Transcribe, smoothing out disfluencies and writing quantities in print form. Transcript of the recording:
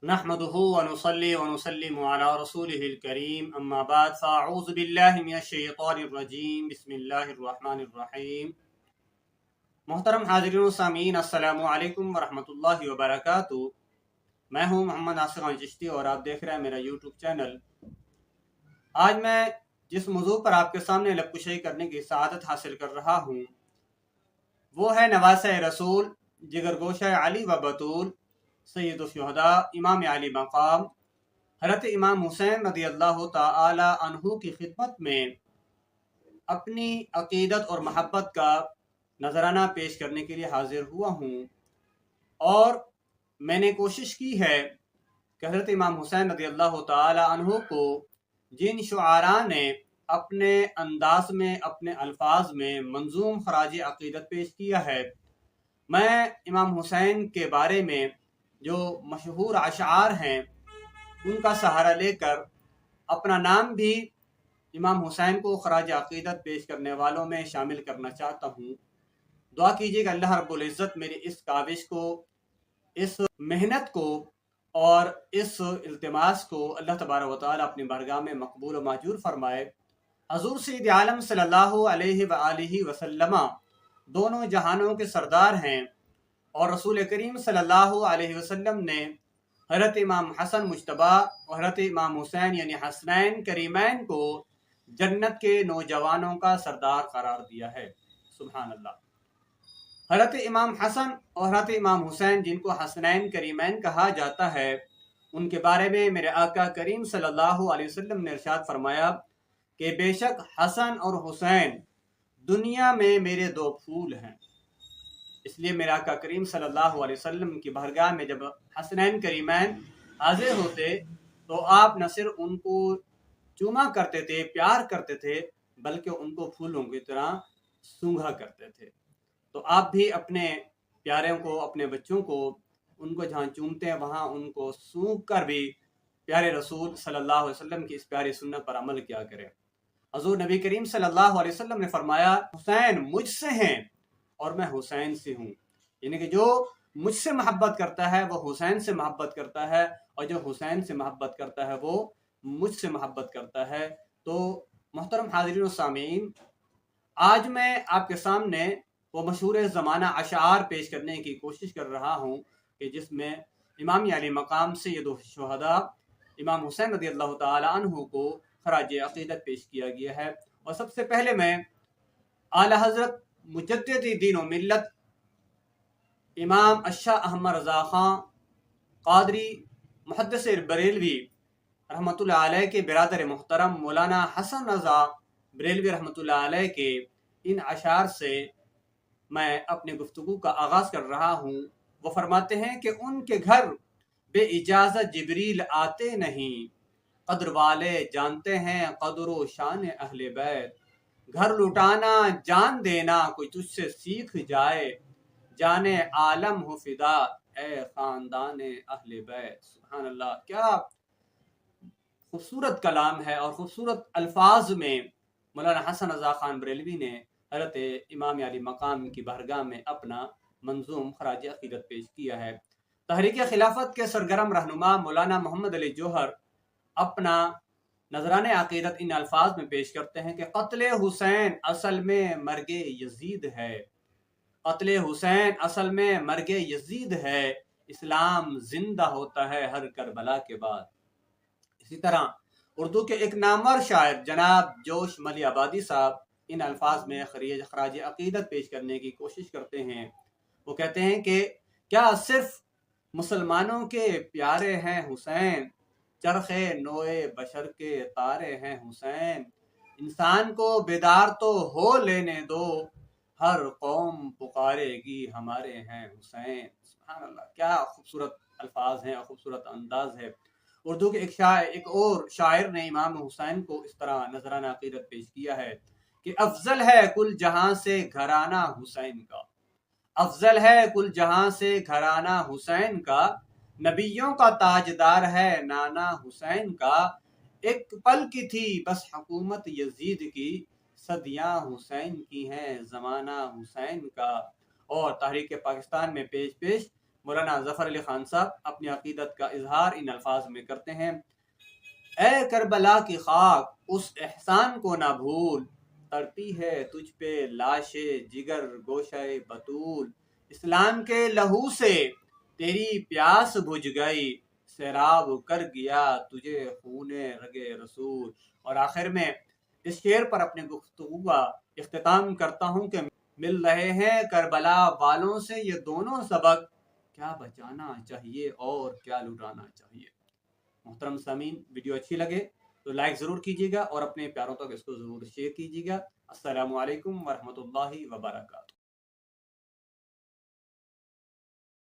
नहमदुहु व नुसल्ली व नुसल्लिमु अला रसूलिहिल करीम अम्मा बाद फ़अऊज़ु बिल्लाहि मिनश शैतानिर रजीम बिस्मिल्लाहिर रहमानिर रहीम। मोहतरम हाज़िरीन व सामीन, अस्सलामु अलैकुम व रहमतुल्लाहि व बरकातुहू। मैं हूँ मोहम्मद नासिर अली चिश्ती और आप देख रहे हैं मेरा यूट्यूब चैनल। आज मैं जिस मौजू पर आपके सामने लबकुशाई करने की सआदत हासिल कर रहा हूँ वो है नवासे रसूल जिगर गोशा अली व बतूल सैयदुल शुहदा इमाम अली मकाम हज़रत इमाम हुसैन रज़ी अल्लाह तआला अन्हु की खिदमत में अपनी अकीदत और महब्बत का नजराना पेश करने के लिए हाजिर हुआ हूँ। और मैंने कोशिश की है कि हज़रत इमाम हुसैन रज़ी अल्लाह तआला अन्हु को जिन शुआरा ने अपने अंदाज में अपने अल्फाज में मंजूम खराज अकीदत पेश किया है, मैं इमाम हुसैन के बारे में जो मशहूर अशार हैं उनका सहारा लेकर अपना नाम भी इमाम हुसैन को खराज अकीदत पेश करने वालों में शामिल करना चाहता हूँ। दुआ कीजिएगा अल्लाह रब्बुल इज़्ज़त मेरी इस काविश को, इस मेहनत को और इस इल्तिमास को अल्लाह तबारक व तआला अपनी बारगाह में मकबूल व माजूर फरमाए। हज़ूर सय्यद आलम सल्लल्लाहु अलैहि व आलिहि वसल्लम दोनों जहानों के सरदार हैं और रसूल करीम सल्लल्लाहु अलैहि वसल्लम ने हज़रत इमाम हसन मुज्तबा और हज़रत इमाम हुसैन यानी हसनैन करीमैन को जन्नत के नौजवानों का सरदार करार दिया है। सुभान अल्लाह। हज़रत इमाम हसन और हज़रत इमाम हुसैन जिनको हसनैन करीमैन कहा जाता है, उनके बारे में मेरे आका करीम सल्लल्लाहु अलैहि वसल्लम ने इरशाद फरमाया कि बेशक हसन और हुसैन दुनिया में मेरे दो फूल हैं। इसलिए मेरे आका करीम सल्लल्लाहु अलैहि वसल्लम की बारगाह में जब हसनैन करीमैन हाजिर होते तो आप न सिर्फ उनको चूमा करते थे, प्यार करते थे, बल्कि उनको फूलों की तरह सूंघा करते थे। तो आप भी अपने प्यारों को, अपने बच्चों को, उनको जहाँ चूमते हैं वहाँ उनको सूंघ कर भी प्यारे रसूल सल्लल्लाहु अलैहि वसल्लम की इस प्यारी सुन्नत पर अमल किया करें। हज़ूर नबी करीम सल्लल्लाहु अलैहि वसल्लम ने फरमाया, हुसैन मुझसे हैं और मैं हुसैन से हूँ। यानी कि जो मुझसे मोहब्बत करता है वो हुसैन से मोहब्बत करता है और जो हुसैन से मोहब्बत करता है वो मुझसे मोहब्बत करता है। तो मोहतरम हाज़िरीन व सामीन, आज मैं आपके सामने वो मशहूर ज़माना अशार पेश करने की कोशिश कर रहा हूँ कि जिसमें इमाम अली मकाम सय्यदुल शुहदा इमाम हुसैन रज़ी अल्लाह तआला अन्हु को खराज अकीदत पेश किया गया है। और सबसे पहले मैं आला हज़रत मुजद्दिद दीन व मिल्लत इमाम अशाह अहमद रज़ा ख़ान क़ादरी मुहद्दिस बरेलवी रहमतुल्लाह अलैह के बिरादर मुहतरम मौलाना हसन रज़ा बरेलवी रहमतुल्लाह अलैह के इन अशार से मैं अपनी गुफ्तगू का आगाज़ कर रहा हूँ। वो फरमाते हैं कि उनके घर बे इजाज़त जिब्रील आते नहीं, कद्र वाले जानते हैं कद्र व शान अहले बैत। घर लुटाना जान देना कोई तुझसे सीख जाए, जाने आलम हो फिदा ए खानदान अहले बैत। सुभान अल्लाह, क्या खूबसूरत कलाम है और खूबसूरत अल्फाज में मौलाना हसन रज़ा ख़ान बरेलवी ने हज़रत इमाम अली मकाम की बारगाह में अपना मंजूम खराज अक़ीदत पेश किया है। तहरीक खिलाफत के सरगर्म रहनुमा मौलाना मोहम्मद अली जौहर अपना नजरान अक़ीदत इन अल्फाज में पेश करते हैं कि क़त्ल हुसैन असल में मर्गे यजीद है, क़त्ल हुसैन असल में मर्गे यजीद है, इस्लाम जिंदा होता है हर करबला के बाद। इसी तरह उर्दू के एक नामवर शायर जनाब जोश मली आबादी साहब इन अल्फाज में खराज अक़ीदत पेश करने की कोशिश करते हैं। वो कहते हैं कि क्या सिर्फ मुसलमानों के प्यारे हैं हुसैन, चरखे नोए बशर के तारे हैं हुसैन, इंसान को बेदार तो हो लेने दो, हर कौम पुकारेगी हमारे हैं हुसैन। सुभान अल्लाह, क्या खूबसूरत अल्फाज हैं और खूबसूरत अंदाज है। उर्दू के एक और शायर ने इमाम हुसैन को इस तरह नजराना अक़ीदत पेश किया है कि अफजल है कुल जहां से घराना हुसैन का, अफजल है कुल जहां से घराना हुसैन का, नबियों का ताजदार है नाना हुसैन का, एक पल की थी बस हुकूमत यजीद की, सदियां हुसैन की हैं जमाना हुसैन का। और तहरीक पाकिस्तान में पेश مولانا ظفر علی خان صاحب اپنی عقیدت کا اظہار ان الفاظ میں کرتے ہیں: اے کربلا کی خاک اس احسان کو نہ بھول، تڑپی ہے تجھ پہ لاش جگر گوشہ بطول، اسلام کے لہو سے تیری پیاس بجھ گئی، سیراب کر گیا تجھے خون رگ رسول۔ اور آخر میں اس شعر پر اپنے گفتگو کا اختتام کرتا ہوں کہ مل رہے ہیں کربلا والوں سے یہ دونوں سبق، کیا بچانا چاہیے اور کیا لٹانا چاہیے۔ محترم سامعین، ویڈیو اچھی لگے تو لائک ضرور کیجیے گا اور اپنے پیاروں تک اس کو ضرور شیئر کیجیے گا۔ السلام علیکم ورحمۃ اللہ وبرکاتہ۔